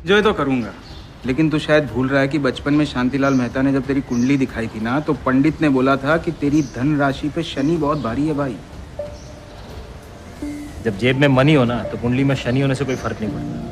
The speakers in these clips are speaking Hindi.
जो है तो करूँगा, लेकिन तू शायद भूल रहा है कि बचपन में शांतिलाल मेहता ने जब तेरी कुंडली दिखाई थी ना, तो पंडित ने बोला था कि तेरी धन राशि पे शनि बहुत भारी है भाई। जब जेब में मनी हो ना तो कुंडली में शनि होने से कोई फर्क नहीं पड़ता।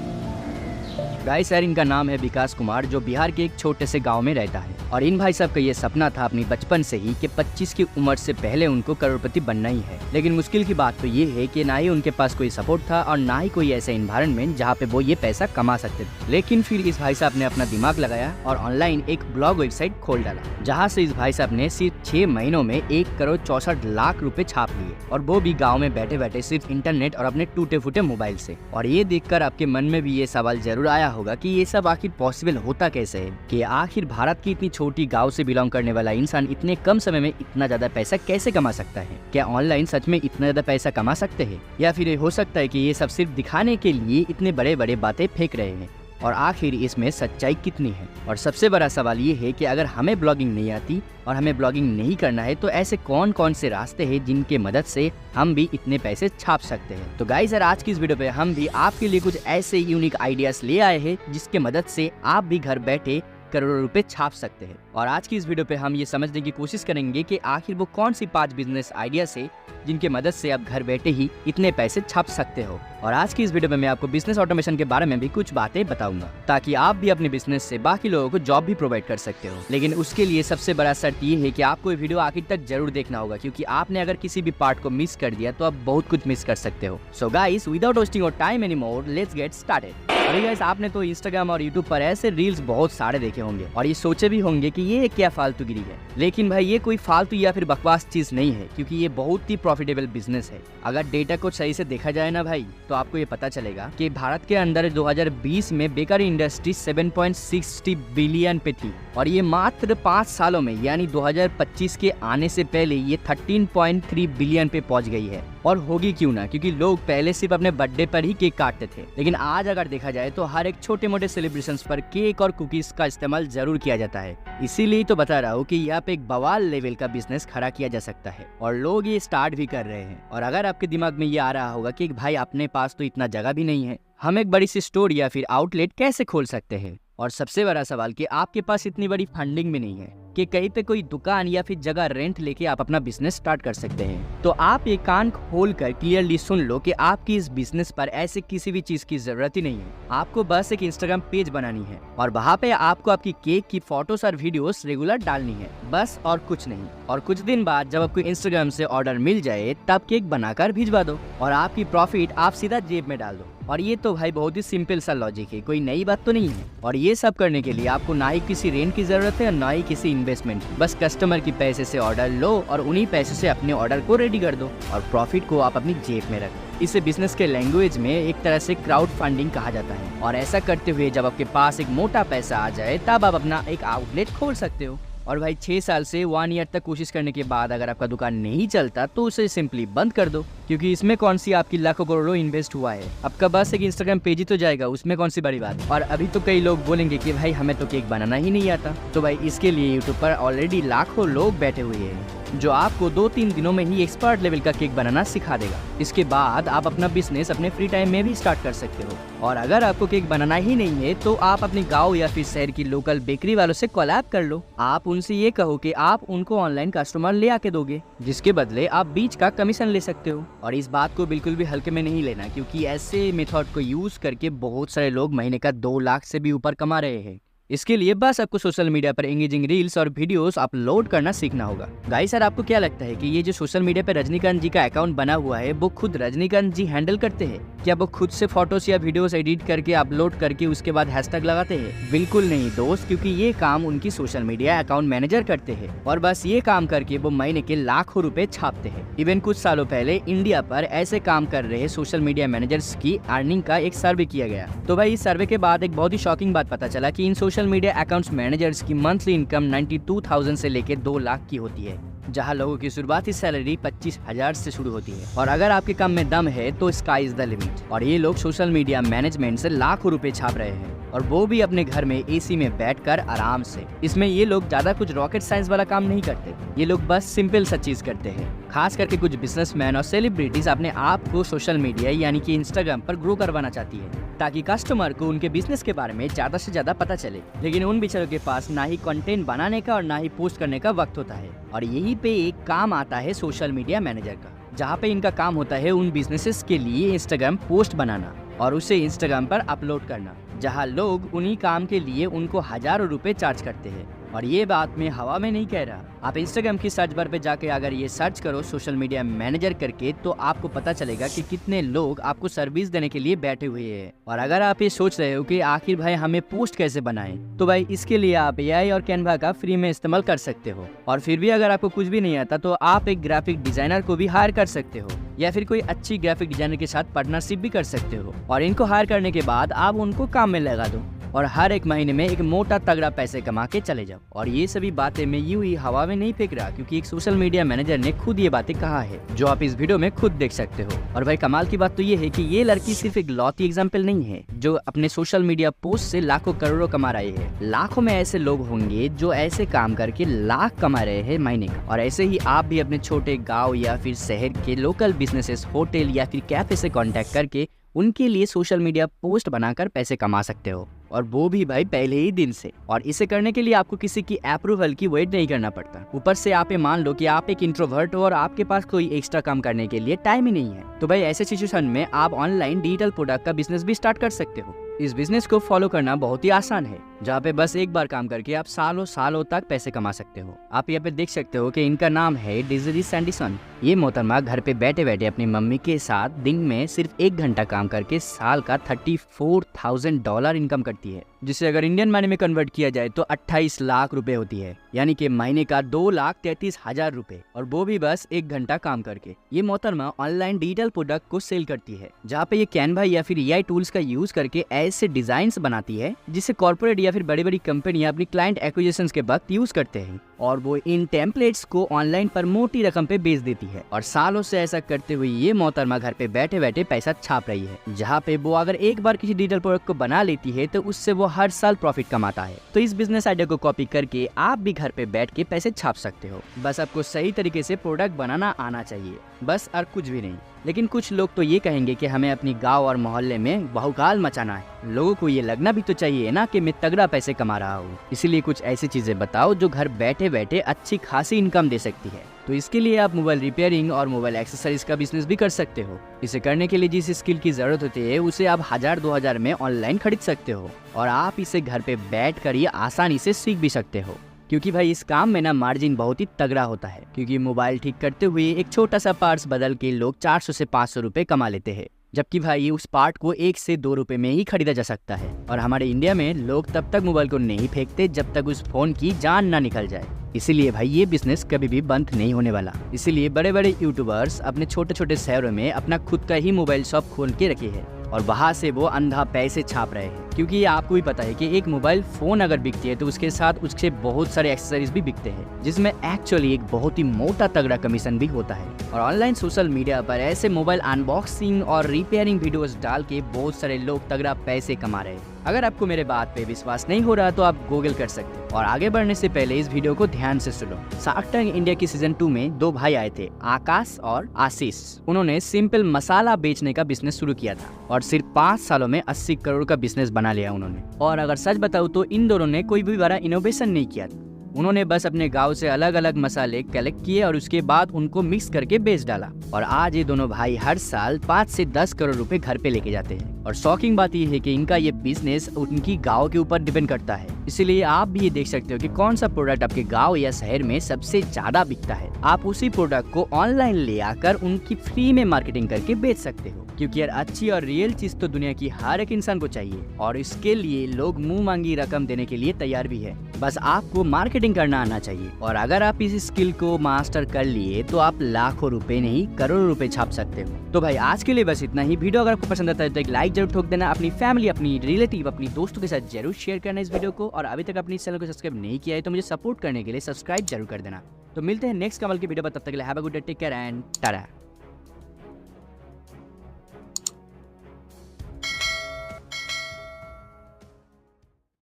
गाइस सर, इनका नाम है विकास कुमार, जो बिहार के एक छोटे से गांव में रहता है। और इन भाई साहब का ये सपना था अपनी बचपन से ही कि 25 की उम्र से पहले उनको करोड़पति बनना ही है। लेकिन मुश्किल की बात तो ये है कि ना ही उनके पास कोई सपोर्ट था और ना ही कोई ऐसा एनवायरनमेंट जहाँ पे वो ये पैसा कमा सकते थे। लेकिन फिर इस भाई साहब ने अपना दिमाग लगाया और ऑनलाइन एक ब्लॉग वेबसाइट खोल डाला, जहाँ से इस भाई साहब ने सिर्फ 6 महीनों में 1,64,00,000 रुपए छाप लिए, और वो भी गाँव में बैठे बैठे सिर्फ इंटरनेट और अपने टूटे फूटे मोबाइल से। और ये देखकर आपके मन में भी ये सवाल जरूर आया होगा कि ये सब आखिर पॉसिबल होता कैसे है, कि आखिर भारत की इतनी छोटी गांव से बिलोंग करने वाला इंसान इतने कम समय में इतना ज्यादा पैसा कैसे कमा सकता है। क्या ऑनलाइन सच में इतना ज्यादा पैसा कमा सकते हैं, या फिर ये हो सकता है कि ये सब सिर्फ दिखाने के लिए इतने बड़े बड़े बातें फेंक रहे हैं, और आखिर इसमें सच्चाई कितनी है। और सबसे बड़ा सवाल ये है कि अगर हमें ब्लॉगिंग नहीं आती और हमें ब्लॉगिंग नहीं करना है, तो ऐसे कौन कौन से रास्ते हैं जिनके मदद से हम भी इतने पैसे छाप सकते हैं। तो गाइस यार, आज की इस वीडियो पे हम भी आपके लिए कुछ ऐसे यूनिक आइडियाज ले आए हैं जिसके मदद से आप भी घर बैठे करोड़ों रुपए छाप सकते हैं। और आज की इस वीडियो पे हम ये समझने की कोशिश करेंगे कि आखिर वो कौन सी 5 बिजनेस आइडियाज है जिनके मदद से आप घर बैठे ही इतने पैसे छाप सकते हो। और आज की इस वीडियो में मैं आपको बिजनेस ऑटोमेशन के बारे में भी कुछ बातें बताऊंगा, ताकि आप भी अपने बिजनेस से बाकी लोगों को जॉब भी प्रोवाइड कर सकते हो। लेकिन उसके लिए सबसे बड़ा शर्त ये है कि आपको ये वीडियो आखिर तक जरूर देखना होगा, क्योंकि आपने अगर किसी भी पार्ट को मिस कर दिया तो आप बहुत कुछ मिस कर सकते हो। So guys, without wasting your time any more, let's get started. अरे गाइस, आपने तो इंस्टाग्राम और यूट्यूब पर ऐसे रील्स बहुत सारे देखे होंगे और ये सोचे भी होंगे कि ये क्या फालतूगिरी है। लेकिन भाई, ये कोई फालतू या फिर बकवास चीज नहीं है, क्योंकि ये बहुत ही प्रॉफिटेबल बिजनेस है। अगर डेटा को सही से देखा जाए ना भाई, तो आपको ये पता चलेगा कि भारत के अंदर 2020 में बेकरी इंडस्ट्री 7.60 बिलियन पे थी, और ये मात्र 5 सालों में यानी 2025 के आने से पहले ये 13.3 बिलियन पे पहुंच गई है। और होगी क्यों ना, क्योंकि लोग पहले सिर्फ अपने बर्थडे पर ही केक काटते थे, लेकिन आज अगर देखा जाए तो हर एक छोटे मोटे सेलिब्रेशंस पर केक और कुकीज का इस्तेमाल जरूर किया जाता है। इसीलिए तो बता रहा हूँ कि यहाँ पे एक बवाल लेवल का बिजनेस खड़ा किया जा सकता है, और लोग ये स्टार्ट भी कर रहे हैं। और अगर आपके दिमाग में ये आ रहा होगा कि भाई अपने पास तो इतना जगह भी नहीं है, हम एक बड़ी सी स्टोर या फिर आउटलेट कैसे खोल सकते हैं। और सबसे बड़ा सवाल कि आपके पास इतनी बड़ी फंडिंग भी नहीं है कि कहीं पे कोई दुकान या फिर जगह रेंट लेके आप अपना बिजनेस स्टार्ट कर सकते हैं। तो आप ये कान खोल कर क्लियरली सुन लो कि आपकी इस बिजनेस पर ऐसे किसी भी चीज की जरूरत ही नहीं है। आपको बस एक इंस्टाग्राम पेज बनानी है और वहाँ पे आपको आपकी केक की फोटोस और वीडियोस रेगुलर डालनी है, बस और कुछ नहीं। और कुछ दिन बाद जब आपको इंस्टाग्राम से ऑर्डर मिल जाए, तब केक बनाकर भिजवा दो और आपकी प्रॉफिट आप सीधा जेब में डाल दो। और ये तो भाई बहुत ही सिंपल सा लॉजिक है, कोई नई बात तो नहीं है। और ये सब करने के लिए आपको ना ही किसी रेंट की जरूरत है और ना ही किसी इन्वेस्टमेंट। बस कस्टमर की पैसे से ऑर्डर लो और उन्हीं पैसे से अपने ऑर्डर को रेडी कर दो, और प्रॉफिट को आप अपनी जेब में रखो। इसे बिजनेस के लैंग्वेज में एक तरह से क्राउड फंडिंग कहा जाता है। और ऐसा करते हुए जब आपके पास एक मोटा पैसा आ जाए, तब आप अपना एक आउटलेट खोल सकते हो। और भाई 6 साल से 1 ईयर तक कोशिश करने के बाद अगर आपका दुकान नहीं चलता, तो उसे सिंपली बंद कर दो, क्योंकि इसमें कौन सी आपकी लाखों करोड़ों इन्वेस्ट हुआ है। आपका बस एक इंस्टाग्राम पेज ही तो जाएगा, उसमें कौन सी बड़ी बात। और अभी तो कई लोग बोलेंगे कि भाई हमें तो केक बनाना ही नहीं आता। तो भाई इसके लिए यूट्यूब पर ऑलरेडी लाखों लोग बैठे हुए हैं जो आपको 2-3 दिनों में ही एक्सपर्ट लेवल का केक बनाना सिखा देगा। इसके बाद आप अपना बिजनेस अपने फ्री टाइम में भी स्टार्ट कर सकते हो। और अगर आपको केक बनाना ही नहीं है, तो आप अपने गांव या फिर शहर की लोकल बेकरी वालों से कोलैब कर लो। आप उनसे ये कहो कि आप उनको ऑनलाइन कस्टमर ले आके दोगे, जिसके बदले आप बीच का कमीशन ले सकते हो। और इस बात को बिल्कुल भी हल्के में नहीं लेना, क्योंकि ऐसे मेथड को यूज करके बहुत सारे लोग महीने का 2 लाख से भी ऊपर कमा रहे हैं। इसके लिए बस आपको सोशल मीडिया पर एंगेजिंग रील्स और वीडियोस अपलोड करना सीखना होगा। गाइस सर, आपको क्या लगता है कि ये जो सोशल मीडिया पर रजनीकांत जी का अकाउंट बना हुआ है, वो खुद रजनीकांत जी हैंडल करते हैं? क्या वो खुद से फोटोस या वीडियोस एडिट करके अपलोड करके उसके बाद हैशटैग लगाते हैं? बिल्कुल नहीं दोस्त, क्योंकि ये काम उनकी सोशल मीडिया अकाउंट मैनेजर करते हैं, और बस ये काम करके वो महीने के लाखों रुपए छापते हैं। इवन कुछ सालों पहले इंडिया पर ऐसे काम कर रहे सोशल मीडिया मैनेजर्स की अर्निंग का एक सर्वे किया गया। तो भाई इस सर्वे के बाद एक बहुत ही शॉकिंग बात पता चला कि इन सोशल मीडिया अकाउंट्स मैनेजर्स की मंथली इनकम 92,000 से लेके 2 लाख की होती है, जहां लोगों की शुरुआती सैलरी 25,000 से शुरू होती है। और अगर आपके काम में दम है तो स्काई इज द लिमिट। और ये लोग सोशल मीडिया मैनेजमेंट से लाखों रुपए छाप रहे हैं, और वो भी अपने घर में एसी में बैठकर आराम से। इसमें ये लोग ज्यादा कुछ रॉकेट साइंस वाला काम नहीं करते, ये लोग बस सिंपल सा चीज करते हैं। खास करके कुछ बिजनेसमैन और सेलिब्रिटीज अपने आप को सोशल मीडिया यानी कि इंस्टाग्राम पर ग्रो करवाना चाहती है ताकि कस्टमर को उनके बिजनेस के बारे में ज्यादा से ज्यादा पता चले। लेकिन उन बेचारों के पास ना ही कंटेंट बनाने का और ना ही पोस्ट करने का वक्त होता है। और यही पे एक काम आता है सोशल मीडिया मैनेजर का, जहाँ पे इनका काम होता है उन बिजनेसेस के लिए इंस्टाग्राम पोस्ट बनाना और उसे इंस्टाग्राम पर अपलोड करना, जहाँ लोग उन्हीं काम के लिए उनको हजारों रुपए चार्ज करते हैं। और ये बात मैं हवा में नहीं कह रहा, आप इंस्टाग्राम की सर्च बार पे जाके अगर ये सर्च करो सोशल मीडिया मैनेजर करके तो आपको पता चलेगा कि कितने लोग आपको सर्विस देने के लिए बैठे हुए हैं। और अगर आप ये सोच रहे हो कि आखिर भाई हमें पोस्ट कैसे बनाएं, तो भाई इसके लिए आप एआई और कैनवा का फ्री में इस्तेमाल कर सकते हो। और फिर भी अगर आपको कुछ भी नहीं आता तो आप एक ग्राफिक डिजाइनर को भी हायर कर सकते हो या फिर कोई अच्छी ग्राफिक डिजाइनर के साथ पार्टनरशिप भी कर सकते हो। और इनको हायर करने के बाद आप उनको काम में लगा दो और हर एक महीने में एक मोटा तगड़ा पैसे कमा के चले जाओ। और ये सभी बातें मैं यूं ही हवा में नहीं फेंक रहा, क्योंकि एक सोशल मीडिया मैनेजर ने खुद ये बातें कहा है, जो आप इस वीडियो में खुद देख सकते हो। और भाई कमाल की बात तो ये है कि ये लड़की सिर्फ एक लौती एग्जाम्पल नहीं है जो अपने सोशल मीडिया पोस्ट से लाखों करोड़ों कमा रहे हैं। लाखों में ऐसे लोग होंगे जो ऐसे काम करके लाख कमा रहे हैं महीने का। और ऐसे ही आप भी अपने छोटे गाँव या फिर शहर के लोकल बिजनेसेस, होटल या फिर कैफे से कॉन्टेक्ट करके उनके लिए सोशल मीडिया पोस्ट बनाकर पैसे कमा सकते हो, और वो भी भाई पहले ही दिन से। और इसे करने के लिए आपको किसी की अप्रूवल की वेट नहीं करना पड़ता। ऊपर से आप ये मान लो कि आप एक इंट्रोवर्ट हो और आपके पास कोई एक्स्ट्रा काम करने के लिए टाइम ही नहीं है, तो भाई ऐसे सिचुएशन में आप ऑनलाइन डिजिटल प्रोडक्ट का बिजनेस भी स्टार्ट कर सकते हो। इस बिजनेस को फॉलो करना बहुत ही आसान है, जहाँ पे बस एक बार काम करके आप सालों सालों तक पैसे कमा सकते हो। आप यहाँ पे देख सकते हो कि इनका नाम है डेज़री सैंडीसन। ये मोहतरमा घर पे बैठे बैठे अपनी मम्मी के साथ दिन में सिर्फ 1 घंटा काम करके साल का $34,000 इनकम करती है, जिसे अगर इंडियन मनी में कन्वर्ट किया जाए तो 28 लाख रुपए होती है, यानी कि महीने का 2,33,000 रुपए, और वो भी बस 1 घंटा काम करके। ये मोहतरमा ऑनलाइन डिजिटल प्रोडक्ट को सेल करती है, जहाँ पे ये कैनवा या फिर एआई टूल्स का यूज करके ऐसे डिजाइन बनाती है जिसे कॉर्पोरेट या फिर बड़ी बड़ी कंपनियां अपनी क्लाइंट एक्विजिशन के वक्त यूज करते हैं, और वो इन टेम्पलेट्स को ऑनलाइन पर मोटी रकम पे बेच देती है। और सालों से ऐसा करते हुए ये मोहतरमा घर पे बैठे बैठे पैसा छाप रही है, जहाँ पे वो अगर एक बार किसी डिजिटल प्रोडक्ट को बना लेती है तो उससे वो हर साल प्रॉफिट कमाता है। तो इस बिजनेस आइडिया को कॉपी करके आप भी घर पे बैठ के पैसे छाप सकते हो। बस आपको सही तरीके से प्रोडक्ट बनाना आना चाहिए, बस और कुछ भी नहीं। लेकिन कुछ लोग तो ये कहेंगे कि हमें अपनी गांव और मोहल्ले में बहुकाल मचाना है। लोगों को ये लगना भी तो चाहिए ना कि मैं तगड़ा पैसे कमा रहा हूँ। इसीलिए कुछ ऐसी चीजें बताओ जो घर बैठे बैठे अच्छी खासी इनकम दे सकती है। तो इसके लिए आप मोबाइल रिपेयरिंग और मोबाइल एक्सेसरीज का बिजनेस भी कर सकते हो। इसे करने के लिए जिस स्किल की जरूरत होती है उसे आप 1000-2000 में ऑनलाइन खरीद सकते हो, और आप इसे घर पे बैठ कर ये आसानी से सीख भी सकते हो। क्योंकि भाई इस काम में ना मार्जिन बहुत ही तगड़ा होता है, क्योंकि मोबाइल ठीक करते हुए एक छोटा सा पार्ट्स बदल के लोग 400 से 500 रुपए कमा लेते हैं, जबकि भाई उस पार्ट को 1 से 2 रुपए में ही खरीदा जा सकता है। और हमारे इंडिया में लोग तब तक मोबाइल को नहीं फेंकते जब तक उस फोन की जान ना निकल जाए। इसीलिए भाई ये बिजनेस कभी भी बंद नहीं होने वाला। इसीलिए बड़े बड़े यूट्यूबर्स अपने छोटे छोटे शहरों में अपना खुद का ही मोबाइल शॉप खोल के रखे है, और वहाँ से वो अंधा पैसे छाप रहे हैं। क्योंकि ये आपको भी पता है कि एक मोबाइल फोन अगर बिकती है तो उसके साथ उसके बहुत सारे एक्सेसरीज भी बिकते हैं, जिसमें एक्चुअली एक बहुत ही मोटा तगड़ा कमीशन भी होता है। और ऑनलाइन सोशल मीडिया पर ऐसे मोबाइल अनबॉक्सिंग और रिपेयरिंग वीडियोस डाल के बहुत सारे लोग तगड़ा पैसे कमा रहे हैं। अगर आपको मेरे बात पे विश्वास नहीं हो रहा तो आप गूगल कर सकते हैं। और आगे बढ़ने से पहले इस वीडियो को ध्यान से सुनो। शार्क टैंक इंडिया की सीजन 2 में 2 भाई आए थे, आकाश और आशीष। उन्होंने सिंपल मसाला बेचने का बिजनेस शुरू किया था, और सिर्फ 5 सालों में 80 करोड़ का बिजनेस बना लिया उन्होंने। और अगर सच बताऊं तो इन दोनों ने कोई भी बड़ा इनोवेशन नहीं किया था। उन्होंने बस अपने गांव से अलग अलग मसाले कलेक्ट किए और उसके बाद उनको मिक्स करके बेच डाला, और आज ये दोनों भाई हर साल 5 से 10 करोड़ रुपए घर पे लेके जाते हैं। और शॉकिंग बात यह है कि इनका ये बिजनेस उनकी गांव के ऊपर डिपेंड करता है। इसीलिए आप भी ये देख सकते हो कि कौन सा प्रोडक्ट आपके गांव या शहर में सबसे ज्यादा बिकता है। आप उसी प्रोडक्ट को ऑनलाइन ले आकर उनकी फ्री में मार्केटिंग करके बेच सकते हो, क्योंकि यार अच्छी और रियल चीज तो दुनिया की हर एक इंसान को चाहिए, और इसके लिए लोग मुंह मांगी रकम देने के लिए तैयार भी है। बस आपको मार्केटिंग करना आना चाहिए, और अगर आप इस स्किल को मास्टर कर लिए तो आप लाखों रुपए नहीं करोड़ों रुपए छाप सकते हो। तो भाई आज के लिए बस इतना ही। वीडियो अगर आपको पसंद आता है तो एक लाइक जरूर ठोक देना। अपनी फैमिली, अपनी रिलेटिव, अपनी दोस्तों के साथ जरूर शेयर करना इस वीडियो को, और अभी तक अपनी चैनल को सब्सक्राइब नहीं किया है तो मुझे सपोर्ट करने के लिए सब्सक्राइब जरूर कर देना। तो मिलते हैं नेक्स्ट कमल की वीडियो पर, तब तक के लिए have a good day, take care and Tata.